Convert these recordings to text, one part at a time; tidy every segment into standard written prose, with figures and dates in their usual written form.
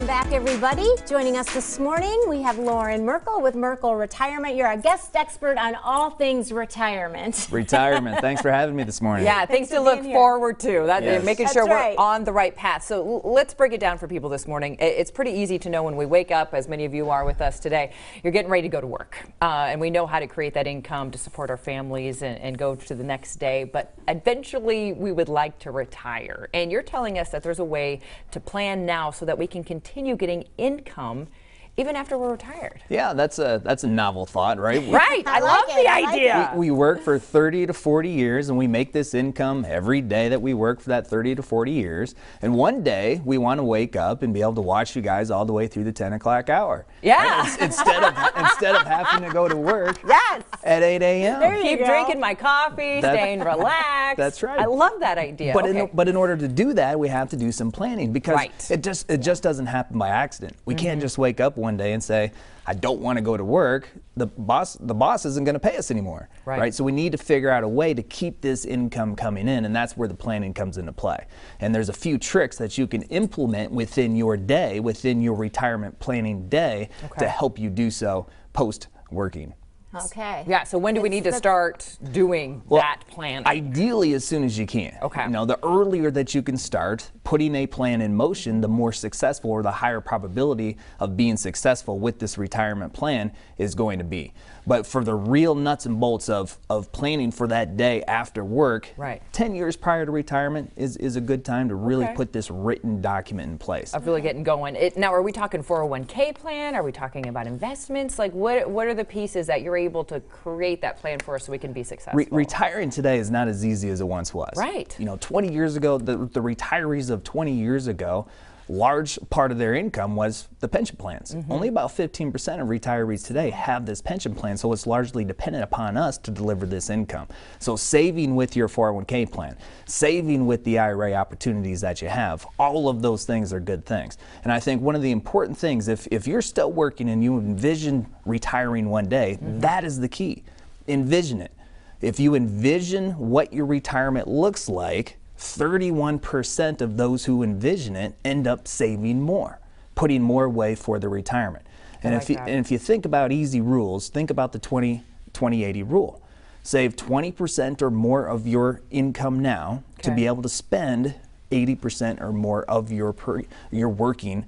Back, everybody. Joining us this morning, we have Lauren Merkel with Merkel Retirement. You're our guest expert on all things retirement. Retirement. Thanks for having me this morning. Yeah, things to look forward to. Making sure we're on the right path. So let's break it down for people this morning. It's pretty easy to know when we wake up, as many of you are with us today, you're getting ready to go to work. And we know how to create that income to support our families and go to the next day. But eventually, we would like to retire. And you're telling us that there's a way to plan now so that we can continue getting income even after we're retired. Yeah, that's a novel thought, right? Right. I love the idea. We work for 30 to 40 years and we make this income every day that we work for that 30 to 40 years. And one day we want to wake up and be able to watch you guys all the way through the 10 o'clock hour. Yeah. Right? Instead of having to go to work at 8 a.m. There you Keep drinking my coffee, staying relaxed. That's right. I love that idea. But in order to do that, we have to do some planning because it just doesn't happen by accident. We can't just wake up one day and say, I don't want to go to work. The boss isn't going to pay us anymore, right? So we need to figure out a way to keep this income coming in, and that's where the planning comes into play. And there's a few tricks that you can implement within your day, within your retirement planning day, to help you do so post-working. Okay. Yeah, so when do we need to start doing that plan? Ideally, as soon as you can. Okay. You know, the earlier that you can start putting a plan in motion, the more successful or the higher probability of being successful with this retirement plan is going to be. But for the real nuts and bolts of planning for that day after work, 10 years prior to retirement is a good time to really put this written document in place. Of really getting going. Now, are we talking 401k plan? Are we talking about investments? Like, what are the pieces that you're able to create that plan for us so we can be successful? Retiring today is not as easy as it once was. Right. You know, 20 years ago, the retirees of 20 years ago, large part of their income was the pension plans. Only about 15% of retirees today have this pension plan, so it's largely dependent upon us to deliver this income. So saving with your 401k plan, saving with the IRA opportunities that you have, all of those things are good things. And I think one of the important things, if you're still working and you envision retiring one day, that is the key. Envision it. If you envision what your retirement looks like, 31% of those who envision it end up saving more, putting more away for their retirement. And if you think about easy rules, think about the 20-20-80 rule. Save 20% or more of your income now to be able to spend 80% or more of your working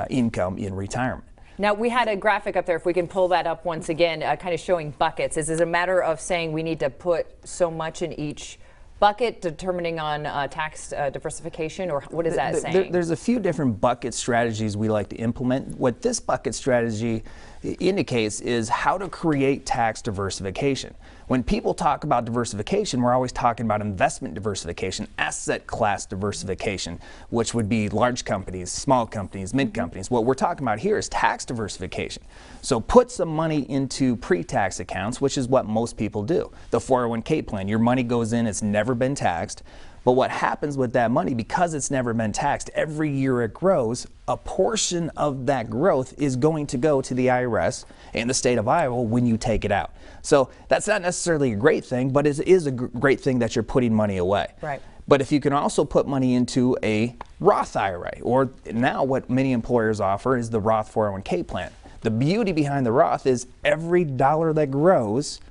income in retirement. Now, we had a graphic up there, if we can pull that up once again, kind of showing buckets. Is it a matter of saying we need to put so much in each bucket, determining on tax diversification, or what is that saying? There's a few different bucket strategies we like to implement. What this bucket strategy indicates is how to create tax diversification. When people talk about diversification, we're always talking about investment diversification, asset class diversification, which would be large companies, small companies, mid companies. What we're talking about here is tax diversification. So put some money into pre-tax accounts, which is what most people do. The 401k plan, your money goes in, it's never been taxed. But what happens with that money, because it's never been taxed, every year it grows, a portion of that growth is going to go to the IRS and the state of Iowa when you take it out. So that's not necessarily a great thing, but it is a great thing that you're putting money away. Right. But if you can also put money into a Roth IRA, or now what many employers offer is the Roth 401k plan. The beauty behind the Roth is every dollar that grows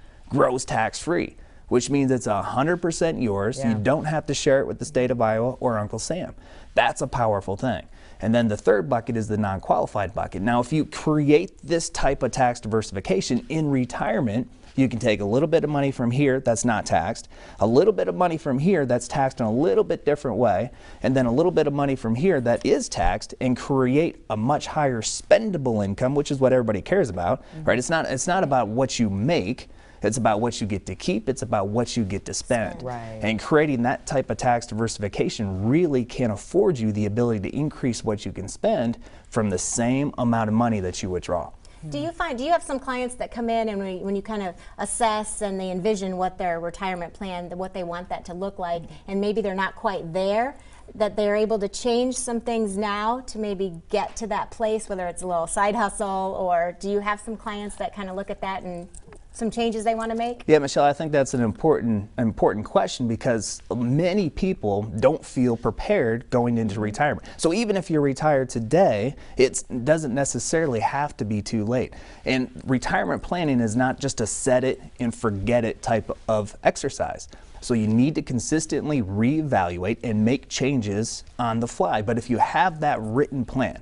tax-free, which means it's 100% yours. You don't have to share it with the state of Iowa or Uncle Sam. That's a powerful thing. And then the third bucket is the non-qualified bucket. Now, if you create this type of tax diversification in retirement, you can take a little bit of money from here that's not taxed, a little bit of money from here that's taxed in a little bit different way, and then a little bit of money from here that is taxed, and create a much higher spendable income, which is what everybody cares about, right? It's not about what you make. It's about what you get to keep. It's about what you get to spend. Right. And creating that type of tax diversification really can afford you the ability to increase what you can spend from the same amount of money that you withdraw. Do you have some clients that come in and when you kind of assess and they envision what their retirement plan, what they want that to look like, and maybe they're not quite there, that they're able to change some things now to maybe get to that place, whether it's a little side hustle, or do you have some clients that kind of look at that and some changes they want to make? Yeah, Michelle, I think that's an important question because many people don't feel prepared going into retirement. So even if you're retired today, it doesn't necessarily have to be too late. And retirement planning is not just a set it and forget it type of exercise. So you need to consistently reevaluate and make changes on the fly. But if you have that written plan,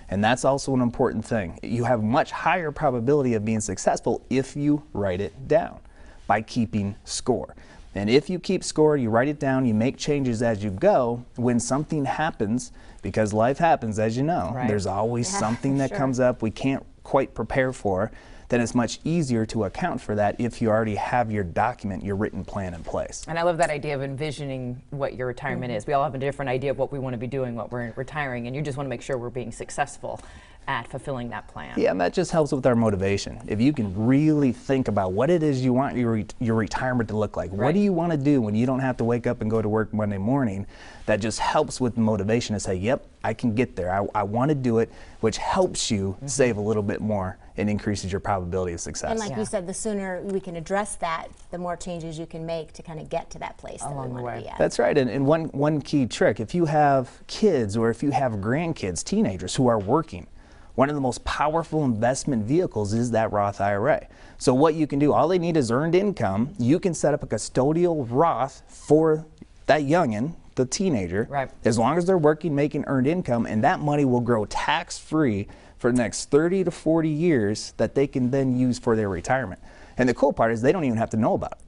and that's also an important thing, you have much higher probability of being successful if you write it down by keeping score. And if you keep score, you write it down, you make changes as you go, when something happens, because life happens, as you know, Right. there's always something that sure. comes up we can't quite prepare for, then it's much easier to account for that if you already have your document, your written plan in place. And I love that idea of envisioning what your retirement is. We all have a different idea of what we want to be doing, what we're retiring, and you just want to make sure we're being successful at fulfilling that plan. Yeah, and that just helps with our motivation. If you can really think about what it is you want your retirement to look like, Right. what do you want to do when you don't have to wake up and go to work Monday morning, that just helps with motivation to say, yep, I can get there. I want to do it, which helps you save a little bit more and increases your probability of success. And like Yeah. you said, the sooner we can address that, the more changes you can make to kind of get to that place that Along we the want to way. be at. That's right, and one key trick, if you have kids or if you have grandkids, teenagers who are working, one of the most powerful investment vehicles is that Roth IRA. So what you can do, all they need is earned income. You can set up a custodial Roth for that youngin', the teenager, Right. as long as they're working, making earned income, and that money will grow tax-free for the next 30 to 40 years that they can then use for their retirement. And the cool part is they don't even have to know about it.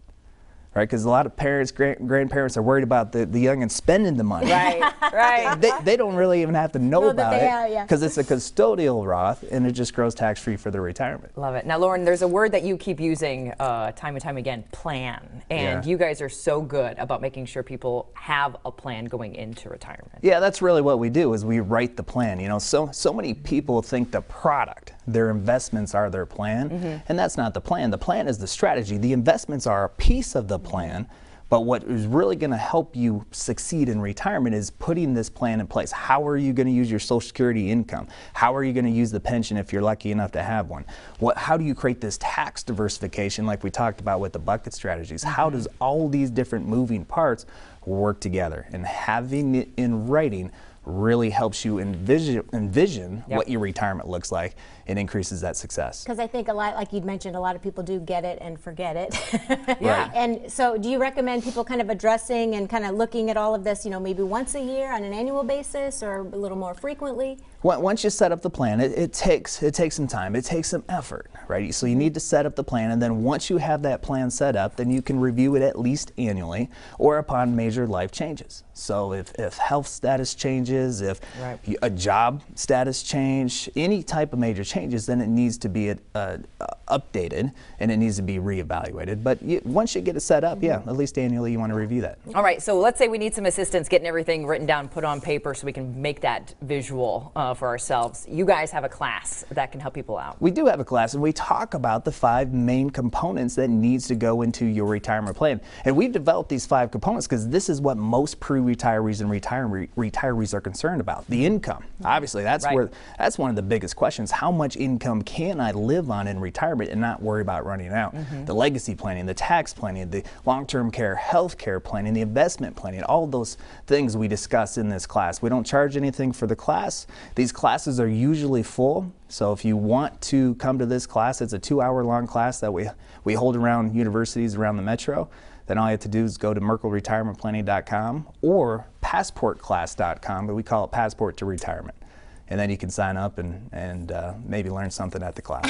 Right, because a lot of parents, grandparents are worried about the youngin' spending the money. Right, right. They don't really even have to know Know that about they it are, yeah. because it's a custodial Roth and it just grows tax-free for their retirement. Love it. Now, Lauren, there's a word that you keep using time and time again, plan. And Yeah. you guys are so good about making sure people have a plan going into retirement. Yeah, that's really what we do is we write the plan. You know, so many people think the product, their investments are their plan, and that's not the plan. The plan is the strategy. The investments are a piece of the plan, but what is really going to help you succeed in retirement is putting this plan in place. How are you going to use your Social Security income? How are you going to use the pension if you're lucky enough to have one? How do you create this tax diversification like we talked about with the bucket strategies? How does all these different moving parts work together? And having it in writing really helps you envision Yep. what your retirement looks like and increases that success. Because I think a lot, like you'd mentioned, a lot of people do get it and forget it. Right. And so do you recommend people kind of addressing and kind of looking at all of this, you know, maybe once a year on an annual basis or a little more frequently? Once you set up the plan, it takes some time, it takes some effort, right? So you need to set up the plan, and then once you have that plan set up, then you can review it at least annually or upon major life changes. So if health status changes, if Right. a job status change, any type of major changes, then it needs to be updated and it needs to be reevaluated. But once you get it set up, yeah, at least annually you want to review that. All right, so let's say we need some assistance getting everything written down, put on paper so we can make that visual for ourselves. You guys have a class that can help people out. We do have a class, and we talk about the 5 main components that needs to go into your retirement plan. And we've developed these 5 components because this is what most pre-retirees and retirees are concerned about. The income, obviously, that's Right. that's one of the biggest questions. How much income can I live on in retirement and not worry about running out? The legacy planning, the tax planning, the long-term care, health care planning, the investment planning, all of those things we discuss in this class. We don't charge anything for the class. These classes are usually full, so if you want to come to this class, it's a 2-hour-long class that we hold around universities around the metro. Then all you have to do is go to merkelretirementplanning.com or passportclass.com, but we call it Passport to Retirement. And then you can sign up and maybe learn something at the class.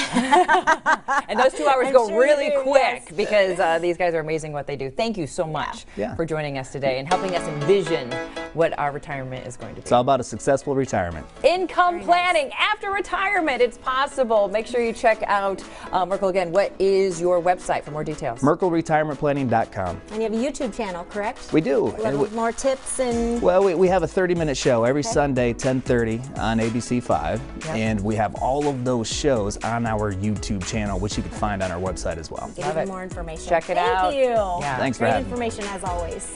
And those 2 hours I'm go sure really you do, quick yes. because these guys are amazing what they do. Thank you so much Yeah. for joining us today and helping us envision what our retirement is going to be. It's all about a successful retirement. Income planning after retirement. It's possible. Make sure you check out Merkel again. What is your website for more details? merkelretirementplanning.com. And you have a YouTube channel, correct? We do. A little more tips and Well, we have a 30-minute show every Sunday, 10:30 on ABC5, Yep. and we have all of those shows on our YouTube channel, which you can find on our website as well. get Love even it. more information. Check it out. Thank you. Yeah. Thanks for Great having me. information as always.